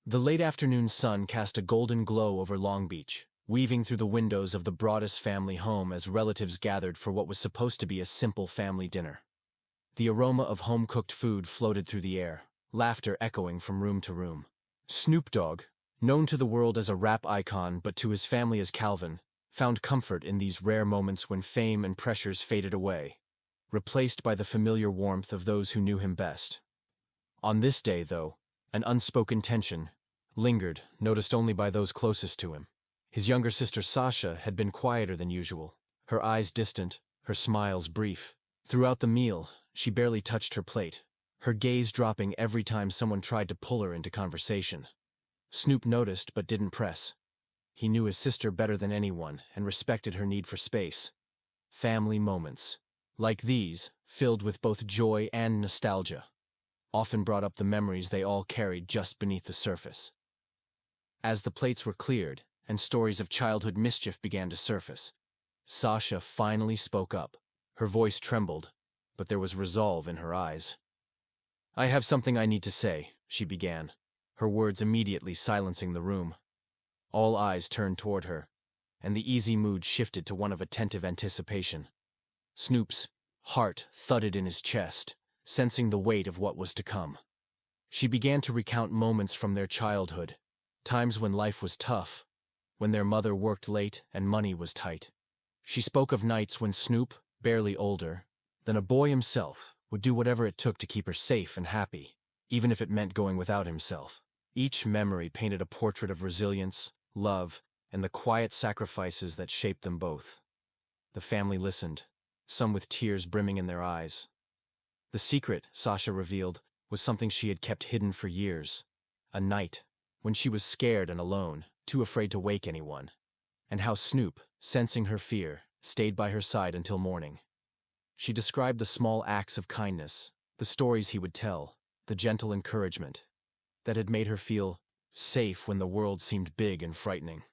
The late afternoon sun cast a golden glow over Long Beach, weaving through the windows of the Broadus family home as relatives gathered for what was supposed to be a simple family dinner. The aroma of home-cooked food floated through the air, laughter echoing from room to room. Snoop Dogg, known to the world as a rap icon but to his family as Calvin, found comfort in these rare moments when fame and pressures faded away, replaced by the familiar warmth of those who knew him best. On this day, though, an unspoken tension lingered, noticed only by those closest to him. His younger sister Sasha had been quieter than usual, her eyes distant, her smiles brief. Throughout the meal, she barely touched her plate, her gaze dropping every time someone tried to pull her into conversation. Snoop noticed but didn't press. He knew his sister better than anyone and respected her need for space. Family moments, like these, filled with both joy and nostalgia, often brought up the memories they all carried just beneath the surface. As the plates were cleared and stories of childhood mischief began to surface, Sasha finally spoke up. Her voice trembled, but there was resolve in her eyes. "I have something I need to say," she began, her words immediately silencing the room. All eyes turned toward her, and the easy mood shifted to one of attentive anticipation. Snoop's heart thudded in his chest, sensing the weight of what was to come. She began to recount moments from their childhood, times when life was tough, when their mother worked late and money was tight. She spoke of nights when Snoop, barely older than a boy himself, would do whatever it took to keep her safe and happy, even if it meant going without himself. Each memory painted a portrait of resilience, love, and the quiet sacrifices that shaped them both. The family listened, some with tears brimming in their eyes. The secret, Sasha revealed, was something she had kept hidden for years. A night when she was scared and alone, too afraid to wake anyone, and how Snoop, sensing her fear, stayed by her side until morning. She described the small acts of kindness, the stories he would tell, the gentle encouragement that had made her feel safe when the world seemed big and frightening.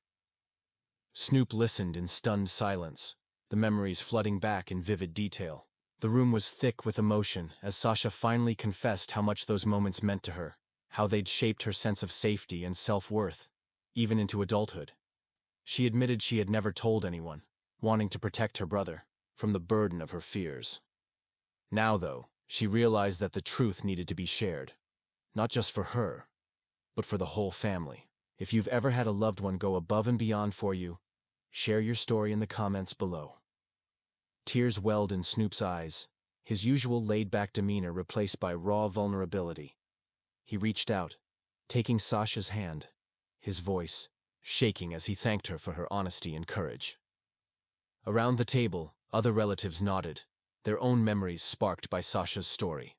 Snoop listened in stunned silence, the memories flooding back in vivid detail. The room was thick with emotion as Sasha finally confessed how much those moments meant to her, how they'd shaped her sense of safety and self-worth, even into adulthood. She admitted she had never told anyone, wanting to protect her brother from the burden of her fears. Now, though, she realized that the truth needed to be shared, not just for her, but for the whole family. If you've ever had a loved one go above and beyond for you, share your story in the comments below. Tears welled in Snoop's eyes, his usual laid-back demeanor replaced by raw vulnerability. He reached out, taking Sasha's hand, his voice shaking as he thanked her for her honesty and courage. Around the table, other relatives nodded, their own memories sparked by Sasha's story.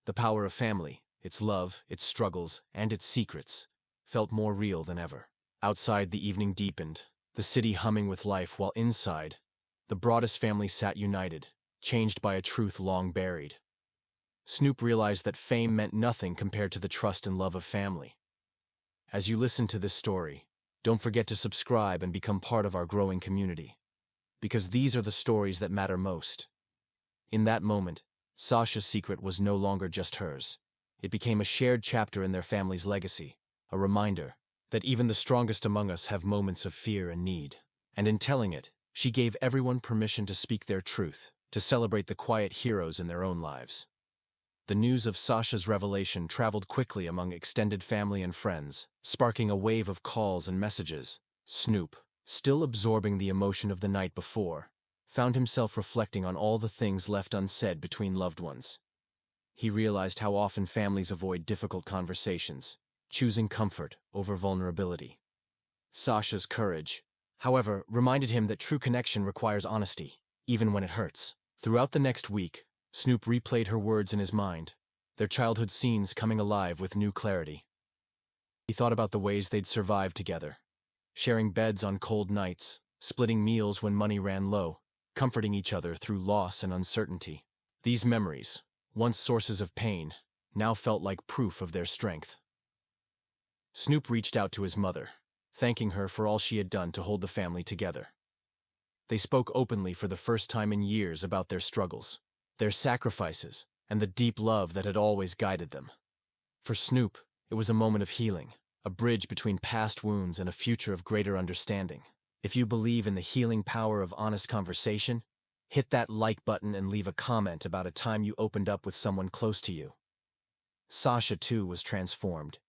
The power of family, its love, its struggles, and its secrets, felt more real than ever. Outside, the evening deepened, the city humming with life, while inside, the Broadus family sat united, changed by a truth long buried. Snoop realized that fame meant nothing compared to the trust and love of family. As you listen to this story, don't forget to subscribe and become part of our growing community, because these are the stories that matter most. In that moment, Sasha's secret was no longer just hers. It became a shared chapter in their family's legacy, a reminder that even the strongest among us have moments of fear and need. And in telling it, she gave everyone permission to speak their truth, to celebrate the quiet heroes in their own lives. The news of Sasha's revelation traveled quickly among extended family and friends, sparking a wave of calls and messages. Snoop, still absorbing the emotion of the night before, found himself reflecting on all the things left unsaid between loved ones. He realized how often families avoid difficult conversations, choosing comfort over vulnerability. Sasha's courage, however, reminded him that true connection requires honesty, even when it hurts. Throughout the next week, Snoop replayed her words in his mind, their childhood scenes coming alive with new clarity. He thought about the ways they'd survived together, sharing beds on cold nights, splitting meals when money ran low, comforting each other through loss and uncertainty. These memories, once sources of pain, now felt like proof of their strength. Snoop reached out to his mother, thanking her for all she had done to hold the family together. They spoke openly for the first time in years about their struggles, their sacrifices, and the deep love that had always guided them. For Snoop, it was a moment of healing, a bridge between past wounds and a future of greater understanding. If you believe in the healing power of honest conversation, hit that like button and leave a comment about a time you opened up with someone close to you. Sasha, too, was transformed.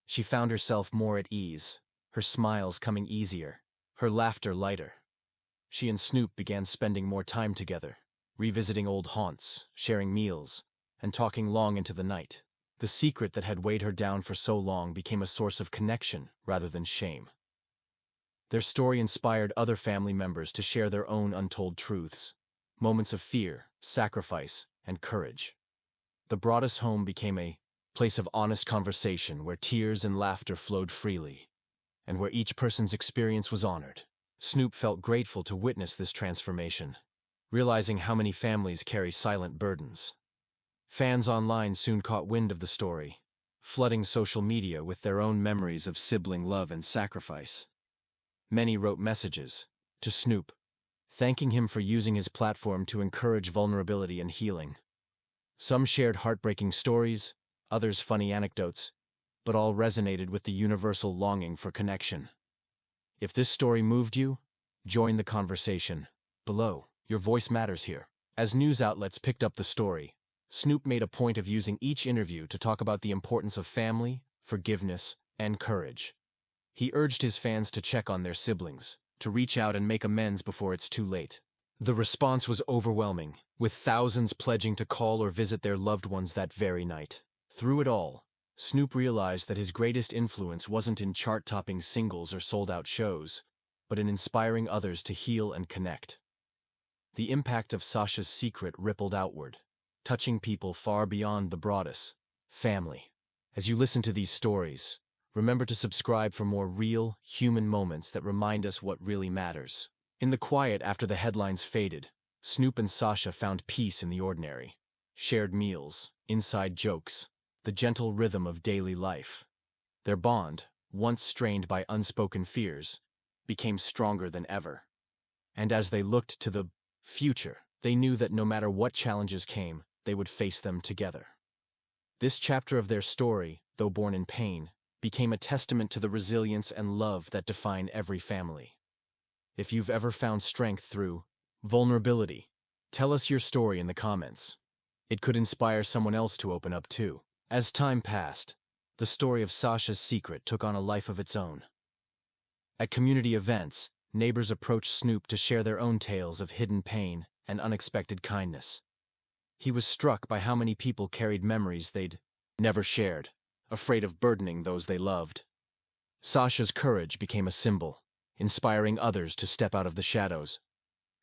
She found herself more at ease, her smiles coming easier, her laughter lighter. She and Snoop began spending more time together, revisiting old haunts, sharing meals, and talking long into the night. The secret that had weighed her down for so long became a source of connection rather than shame. Their story inspired other family members to share their own untold truths, moments of fear, sacrifice, and courage. The Broadus home became a place of honest conversation where tears and laughter flowed freely, and where each person's experience was honored. Snoop felt grateful to witness this transformation, realizing how many families carry silent burdens. Fans online soon caught wind of the story, flooding social media with their own memories of sibling love and sacrifice. Many wrote messages to Snoop, thanking him for using his platform to encourage vulnerability and healing. Some shared heartbreaking stories, others funny anecdotes, but all resonated with the universal longing for connection. If this story moved you, join the conversation below. Your voice matters here. As news outlets picked up the story, Snoop made a point of using each interview to talk about the importance of family, forgiveness, and courage. He urged his fans to check on their siblings, to reach out and make amends before it's too late. The response was overwhelming, with thousands pledging to call or visit their loved ones that very night. Through it all, Snoop realized that his greatest influence wasn't in chart-topping singles or sold-out shows, but in inspiring others to heal and connect. The impact of Sasha's secret rippled outward, touching people far beyond the Broadus family. As you listen to these stories, remember to subscribe for more real, human moments that remind us what really matters. In the quiet after the headlines faded, Snoop and Sasha found peace in the ordinary. Shared meals, inside jokes, the gentle rhythm of daily life. Their bond, once strained by unspoken fears, became stronger than ever. And as they looked to the future, they knew that no matter what challenges came, they would face them together. This chapter of their story, though born in pain, became a testament to the resilience and love that define every family. If you've ever found strength through vulnerability, tell us your story in the comments. It could inspire someone else to open up too. As time passed, the story of Sasha's secret took on a life of its own. At community events, neighbors approached Snoop to share their own tales of hidden pain and unexpected kindness. He was struck by how many people carried memories they'd never shared, afraid of burdening those they loved. Sasha's courage became a symbol, inspiring others to step out of the shadows.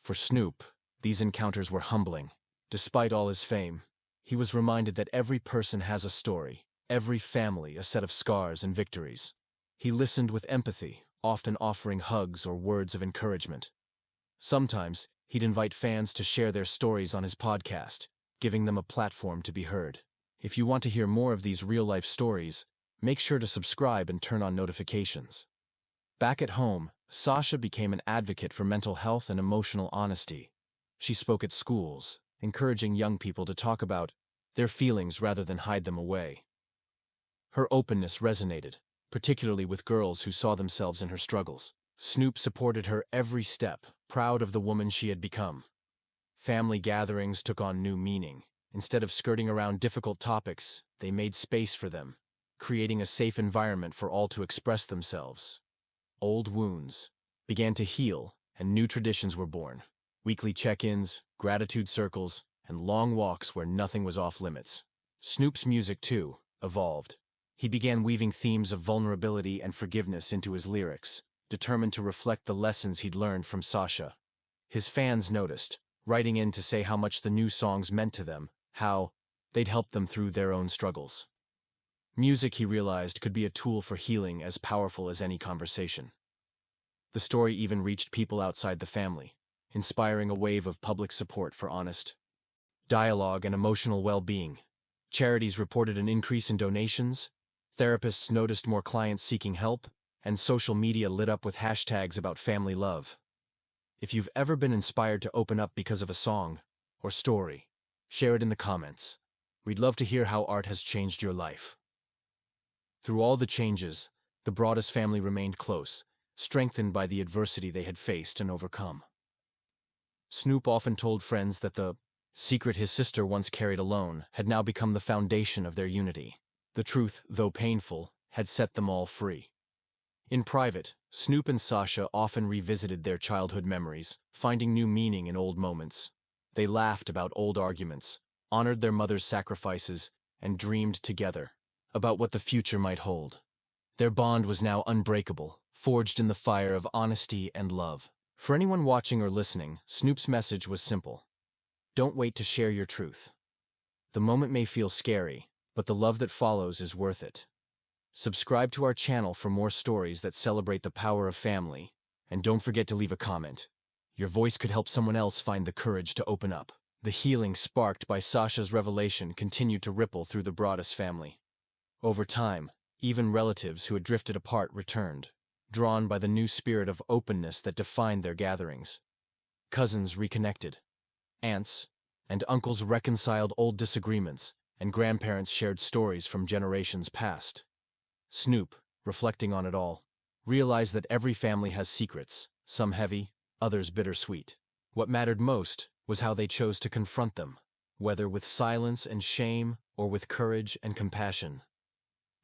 For Snoop, these encounters were humbling. Despite all his fame, he was reminded that every person has a story, every family a set of scars and victories. He listened with empathy, often offering hugs or words of encouragement. Sometimes, he'd invite fans to share their stories on his podcast, giving them a platform to be heard. If you want to hear more of these real-life stories, make sure to subscribe and turn on notifications. Back at home, Sasha became an advocate for mental health and emotional honesty. She spoke at schools, encouraging young people to talk about their feelings rather than hide them away. Her openness resonated, particularly with girls who saw themselves in her struggles. Snoop supported her every step, proud of the woman she had become. Family gatherings took on new meaning. Instead of skirting around difficult topics, they made space for them, creating a safe environment for all to express themselves. Old wounds began to heal, and new traditions were born. Weekly check-ins, gratitude circles, and long walks where nothing was off-limits. Snoop's music, too, evolved. He began weaving themes of vulnerability and forgiveness into his lyrics, determined to reflect the lessons he'd learned from Sasha. His fans noticed, writing in to say how much the new songs meant to them, how they'd helped them through their own struggles. Music, he realized, could be a tool for healing as powerful as any conversation. The story even reached people outside the family, inspiring a wave of public support for honest dialogue and emotional well-being. Charities reported an increase in donations, therapists noticed more clients seeking help, and social media lit up with hashtags about family love. If you've ever been inspired to open up because of a song or story, share it in the comments. We'd love to hear how art has changed your life. Through all the changes, The Broadus family remained close, strengthened by the adversity they had faced and overcome. Snoop often told friends that the secret his sister once carried alone had now become the foundation of their unity. The truth, though painful, had set them all free. In private, Snoop and Sasha often revisited their childhood memories, finding new meaning in old moments. They laughed about old arguments, honored their mother's sacrifices, and dreamed together about what the future might hold. Their bond was now unbreakable, forged in the fire of honesty and love. For anyone watching or listening, Snoop's message was simple. Don't wait to share your truth. The moment may feel scary, but the love that follows is worth it. Subscribe to our channel for more stories that celebrate the power of family, and don't forget to leave a comment. Your voice could help someone else find the courage to open up. The healing sparked by Sasha's revelation continued to ripple through the Broadus family. Over time, even relatives who had drifted apart returned, drawn by the new spirit of openness that defined their gatherings. Cousins reconnected. Aunts and uncles reconciled old disagreements, and grandparents shared stories from generations past. Snoop, reflecting on it all, realized that every family has secrets, some heavy, others bittersweet. What mattered most was how they chose to confront them, whether with silence and shame or with courage and compassion.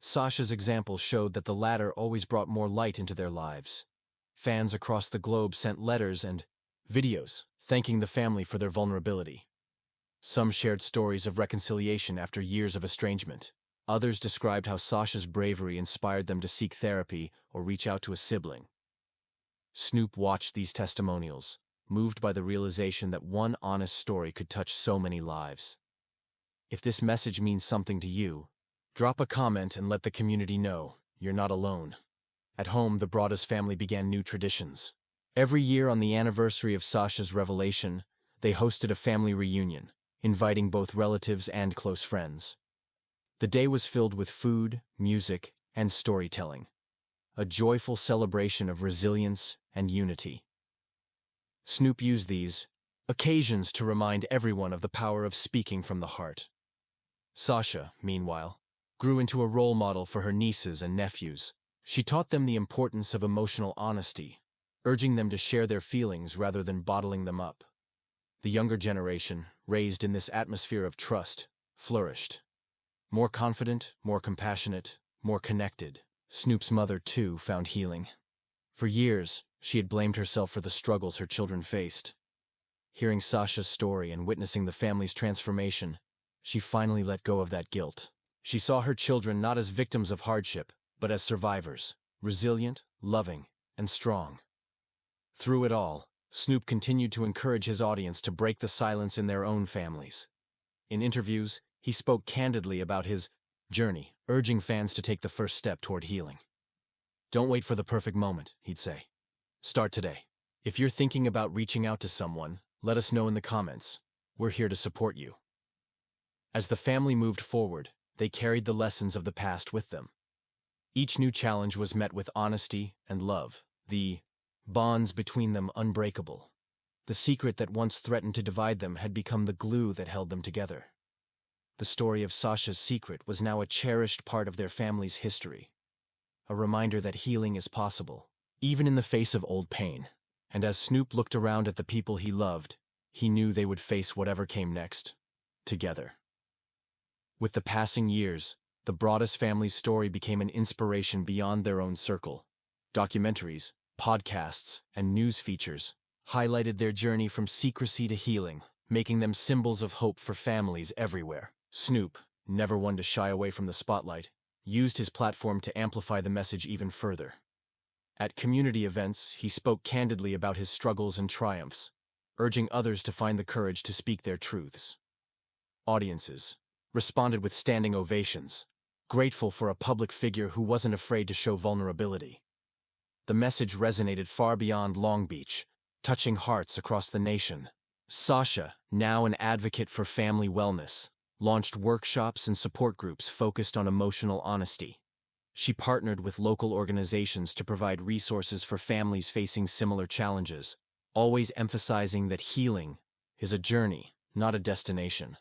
Sasha's example showed that the latter always brought more light into their lives. Fans across the globe sent letters and videos thanking the family for their vulnerability. Some shared stories of reconciliation after years of estrangement. Others described how Sasha's bravery inspired them to seek therapy or reach out to a sibling. Snoop watched these testimonials, moved by the realization that one honest story could touch so many lives. If this message means something to you, drop a comment and let the community know you're not alone. At home, the Broadus family began new traditions. Every year on the anniversary of Sasha's revelation, they hosted a family reunion, inviting both relatives and close friends. The day was filled with food, music, and storytelling, a joyful celebration of resilience and unity. Snoop used these occasions to remind everyone of the power of speaking from the heart. Sasha, meanwhile, grew into a role model for her nieces and nephews. She taught them the importance of emotional honesty, urging them to share their feelings rather than bottling them up. The younger generation, raised in this atmosphere of trust, flourished. More confident, more compassionate, more connected. Snoop's mother, too, found healing. For years, she had blamed herself for the struggles her children faced. Hearing Sasha's story and witnessing the family's transformation, she finally let go of that guilt. She saw her children not as victims of hardship, but as survivors, resilient, loving, and strong. Through it all, Snoop continued to encourage his audience to break the silence in their own families. In interviews, he spoke candidly about his journey, urging fans to take the first step toward healing. Don't wait for the perfect moment, he'd say. Start today. If you're thinking about reaching out to someone, let us know in the comments. We're here to support you. As the family moved forward, they carried the lessons of the past with them. Each new challenge was met with honesty and love, the bonds between them unbreakable. The secret that once threatened to divide them had become the glue that held them together. The story of Sasha's secret was now a cherished part of their family's history, a reminder that healing is possible, even in the face of old pain. And as Snoop looked around at the people he loved, he knew they would face whatever came next, together. With the passing years, the Broadus family's story became an inspiration beyond their own circle. Documentaries, podcasts, and news features highlighted their journey from secrecy to healing, making them symbols of hope for families everywhere. Snoop, never one to shy away from the spotlight, used his platform to amplify the message even further. At community events, he spoke candidly about his struggles and triumphs, urging others to find the courage to speak their truths. Audiences responded with standing ovations, grateful for a public figure who wasn't afraid to show vulnerability. The message resonated far beyond Long Beach, touching hearts across the nation. Sasha, now an advocate for family wellness, launched workshops and support groups focused on emotional honesty. She partnered with local organizations to provide resources for families facing similar challenges, always emphasizing that healing is a journey, not a destination.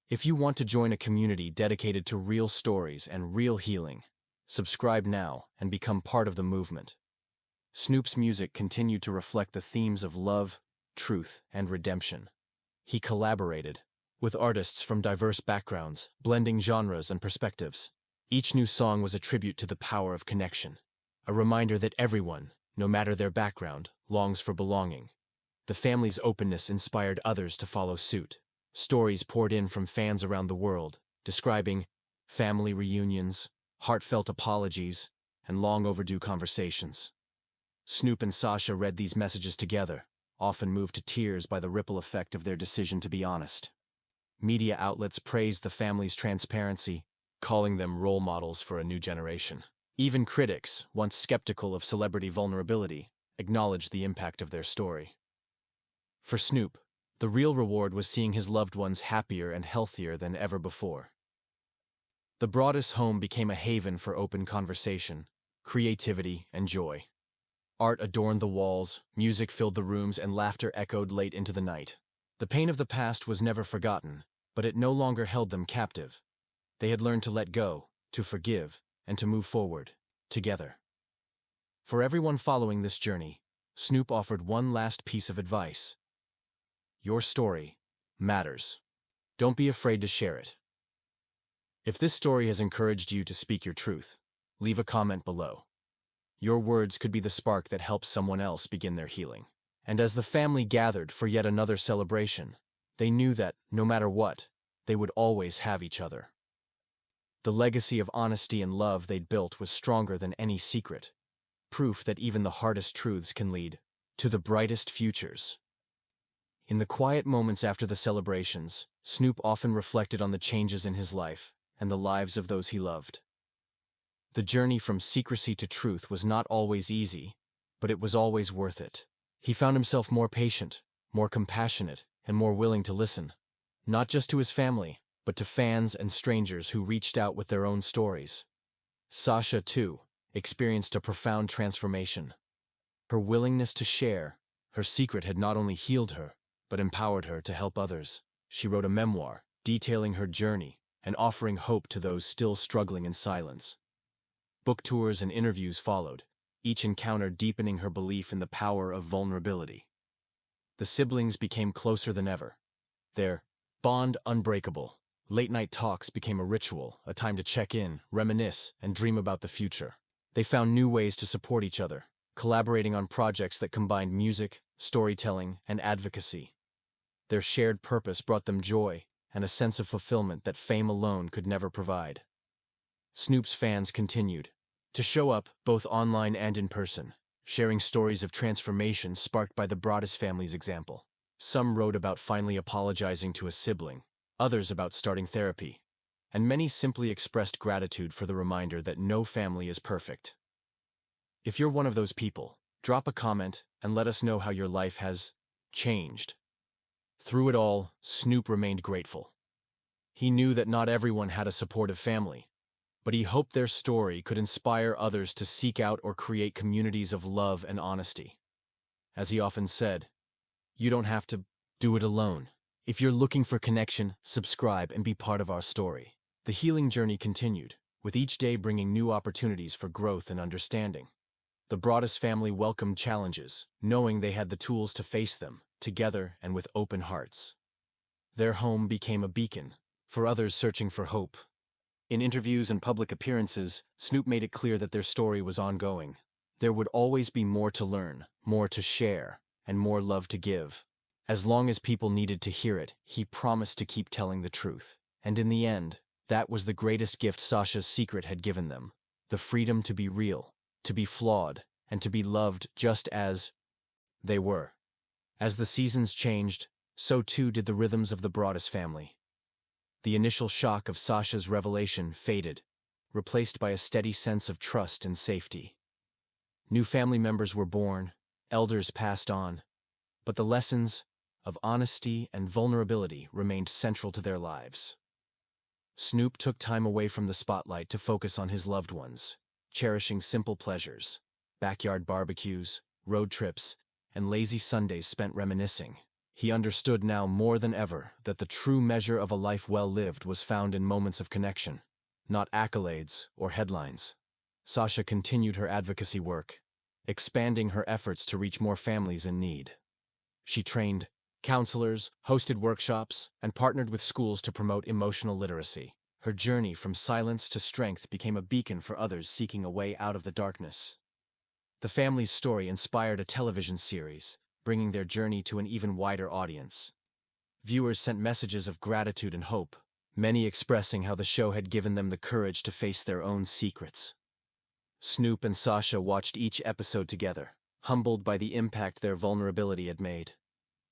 If you want to join a community dedicated to real stories and real healing, Subscribe now and become part of the movement. Snoop's music continued to reflect the themes of love, truth, and redemption. He collaborated with artists from diverse backgrounds, blending genres and perspectives. Each new song was a tribute to the power of connection, a reminder that everyone, no matter their background, longs for belonging. The family's openness inspired others to follow suit. Stories poured in from fans around the world, describing family reunions, heartfelt apologies, and long overdue conversations. Snoop and Sasha read these messages together, often moved to tears by the ripple effect of their decision to be honest. Media outlets praised the family's transparency, calling them role models for a new generation. Even critics, once skeptical of celebrity vulnerability, acknowledged the impact of their story. For Snoop, the real reward was seeing his loved ones happier and healthier than ever before. The Broadus home became a haven for open conversation, creativity, and joy. Art adorned the walls, music filled the rooms, and laughter echoed late into the night. The pain of the past was never forgotten, but it no longer held them captive. They had learned to let go, to forgive, and to move forward, together. For everyone following this journey, Snoop offered one last piece of advice. Your story matters. Don't be afraid to share it. If this story has encouraged you to speak your truth, leave a comment below. Your words could be the spark that helps someone else begin their healing. And as the family gathered for yet another celebration, they knew that, no matter what, they would always have each other. The legacy of honesty and love they'd built was stronger than any secret, proof that even the hardest truths can lead to the brightest futures. In the quiet moments after the celebrations, Snoop often reflected on the changes in his life and the lives of those he loved. The journey from secrecy to truth was not always easy, but it was always worth it. He found himself more patient, more compassionate, and more willing to listen, not just to his family, but to fans and strangers who reached out with their own stories. Sasha, too, experienced a profound transformation. Her willingness to share, her secret had not only healed her, but empowered her to help others. She wrote a memoir, detailing her journey and offering hope to those still struggling in silence. Book tours and interviews followed, each encounter deepening her belief in the power of vulnerability. The siblings became closer than ever, their bond unbreakable. Late-night talks became a ritual, a time to check in, reminisce, and dream about the future. They found new ways to support each other, collaborating on projects that combined music, storytelling, and advocacy. Their shared purpose brought them joy and a sense of fulfillment that fame alone could never provide. Snoop's fans continued to show up both online and in person, sharing stories of transformation sparked by the Broadus family's example. Some wrote about finally apologizing to a sibling, others about starting therapy, and many simply expressed gratitude for the reminder that no family is perfect. If you're one of those people, drop a comment and let us know how your life has changed. Through it all, Snoop remained grateful. He knew that not everyone had a supportive family, but he hoped their story could inspire others to seek out or create communities of love and honesty. As he often said, you don't have to do it alone. If you're looking for connection, subscribe and be part of our story. The healing journey continued, with each day bringing new opportunities for growth and understanding. The Broadus family welcomed challenges, knowing they had the tools to face them, together and with open hearts. Their home became a beacon, for others searching for hope. In interviews and public appearances, Snoop made it clear that their story was ongoing. There would always be more to learn, more to share, and more love to give. As long as people needed to hear it, he promised to keep telling the truth. And in the end, that was the greatest gift Sasha's secret had given them: the freedom to be real, to be flawed, and to be loved just as they were. As the seasons changed, so too did the rhythms of the Broadus family. The initial shock of Sasha's revelation faded, replaced by a steady sense of trust and safety. New family members were born, elders passed on, but the lessons of honesty and vulnerability remained central to their lives. Snoop took time away from the spotlight to focus on his loved ones, cherishing simple pleasures, backyard barbecues, road trips, and lazy Sundays spent reminiscing. He understood now more than ever that the true measure of a life well lived was found in moments of connection, not accolades or headlines. Sasha continued her advocacy work, expanding her efforts to reach more families in need. She trained counselors, hosted workshops, and partnered with schools to promote emotional literacy. Her journey from silence to strength became a beacon for others seeking a way out of the darkness. The family's story inspired a television series, bringing their journey to an even wider audience. Viewers sent messages of gratitude and hope, many expressing how the show had given them the courage to face their own secrets. Snoop and Sasha watched each episode together, humbled by the impact their vulnerability had made.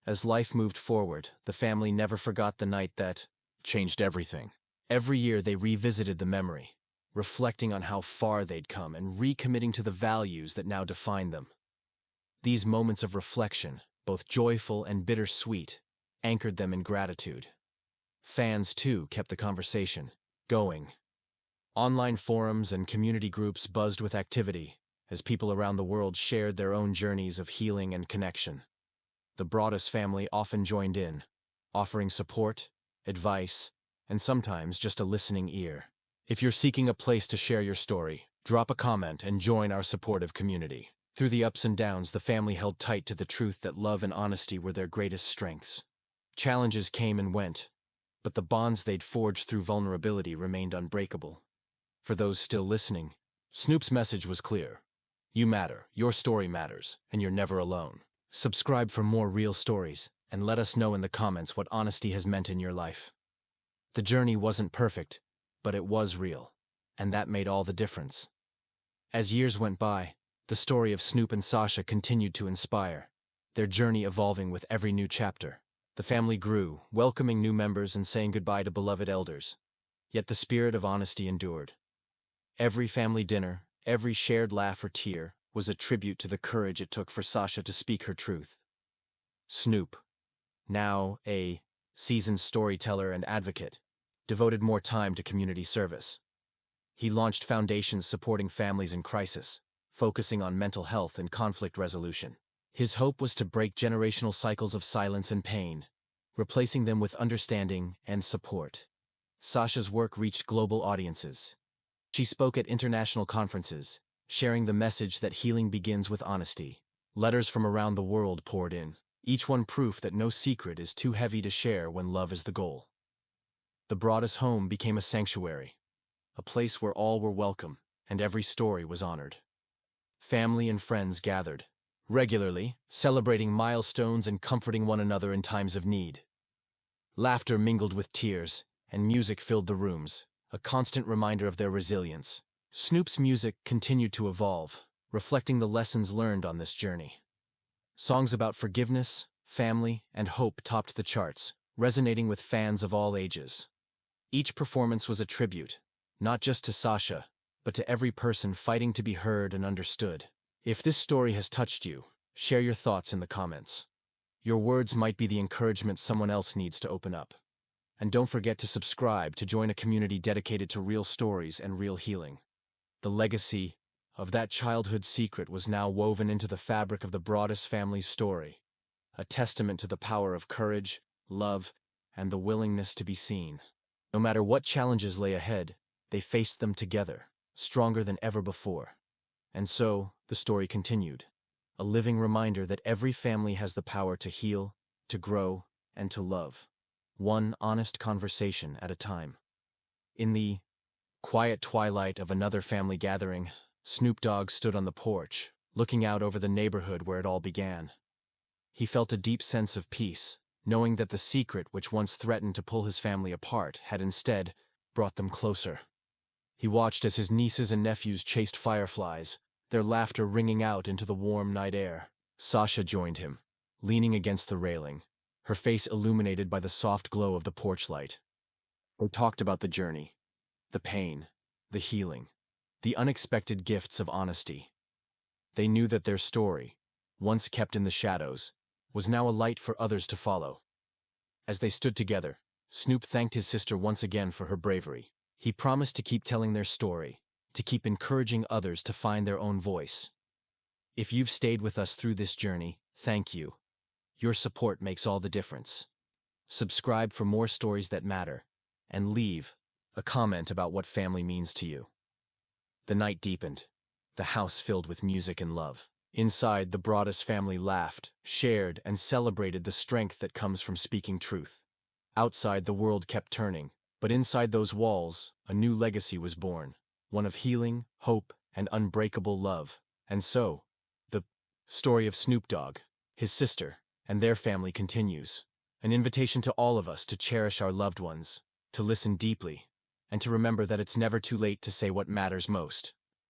As life moved forward, the family never forgot the night that changed everything. Every year they revisited the memory, reflecting on how far they'd come and recommitting to the values that now define them. These moments of reflection, both joyful and bittersweet, anchored them in gratitude. Fans, too, kept the conversation going. Online forums and community groups buzzed with activity as people around the world shared their own journeys of healing and connection. The Broadus family often joined in, offering support, advice, and sometimes just a listening ear. If you're seeking a place to share your story, drop a comment and join our supportive community. Through the ups and downs, the family held tight to the truth that love and honesty were their greatest strengths. Challenges came and went, but the bonds they'd forged through vulnerability remained unbreakable. For those still listening, Snoop's message was clear. You matter, your story matters, and you're never alone. Subscribe for more real stories, and let us know in the comments what honesty has meant in your life. The journey wasn't perfect, but it was real, and that made all the difference. As years went by, the story of Snoop and Sasha continued to inspire, their journey evolving with every new chapter. The family grew, welcoming new members and saying goodbye to beloved elders. Yet the spirit of honesty endured. Every family dinner, every shared laugh or tear, was a tribute to the courage it took for Sasha to speak her truth. Snoop, now a seasoned storyteller and advocate, devoted more time to community service. He launched foundations supporting families in crisis, focusing on mental health and conflict resolution. His hope was to break generational cycles of silence and pain, replacing them with understanding and support. Sasha's work reached global audiences. She spoke at international conferences, sharing the message that healing begins with honesty. Letters from around the world poured in, each one proof that no secret is too heavy to share when love is the goal. The Broadus home became a sanctuary, a place where all were welcome and every story was honored. Family and friends gathered, regularly, celebrating milestones and comforting one another in times of need. Laughter mingled with tears, and music filled the rooms, a constant reminder of their resilience. Snoop's music continued to evolve, reflecting the lessons learned on this journey. Songs about forgiveness, family, and hope topped the charts, resonating with fans of all ages. Each performance was a tribute, not just to Sasha, but to every person fighting to be heard and understood. If this story has touched you, share your thoughts in the comments. Your words might be the encouragement someone else needs to open up. And don't forget to subscribe to join a community dedicated to real stories and real healing. The legacy of that childhood secret was now woven into the fabric of the Broadus family's story, a testament to the power of courage, love, and the willingness to be seen. No matter what challenges lay ahead, they faced them together, stronger than ever before. And so, the story continued, a living reminder that every family has the power to heal, to grow, and to love, one honest conversation at a time. In the quiet twilight of another family gathering, Snoop Dogg stood on the porch, looking out over the neighborhood where it all began. He felt a deep sense of peace, knowing that the secret which once threatened to pull his family apart had instead brought them closer. He watched as his nieces and nephews chased fireflies, their laughter ringing out into the warm night air. Sasha joined him, leaning against the railing, her face illuminated by the soft glow of the porch light. They talked about the journey, the pain, the healing, the unexpected gifts of honesty. They knew that their story, once kept in the shadows, was now a light for others to follow. As they stood together, Snoop thanked his sister once again for her bravery. He promised to keep telling their story, to keep encouraging others to find their own voice. If you've stayed with us through this journey, thank you. Your support makes all the difference. Subscribe for more stories that matter, and leave a comment about what family means to you. The night deepened, the house filled with music and love. Inside, the Broadus family laughed, shared, and celebrated the strength that comes from speaking truth. Outside, the world kept turning, but inside those walls, a new legacy was born, one of healing, hope, and unbreakable love. And so, the story of Snoop Dogg, his sister, and their family continues. An invitation to all of us to cherish our loved ones, to listen deeply, and to remember that it's never too late to say what matters most.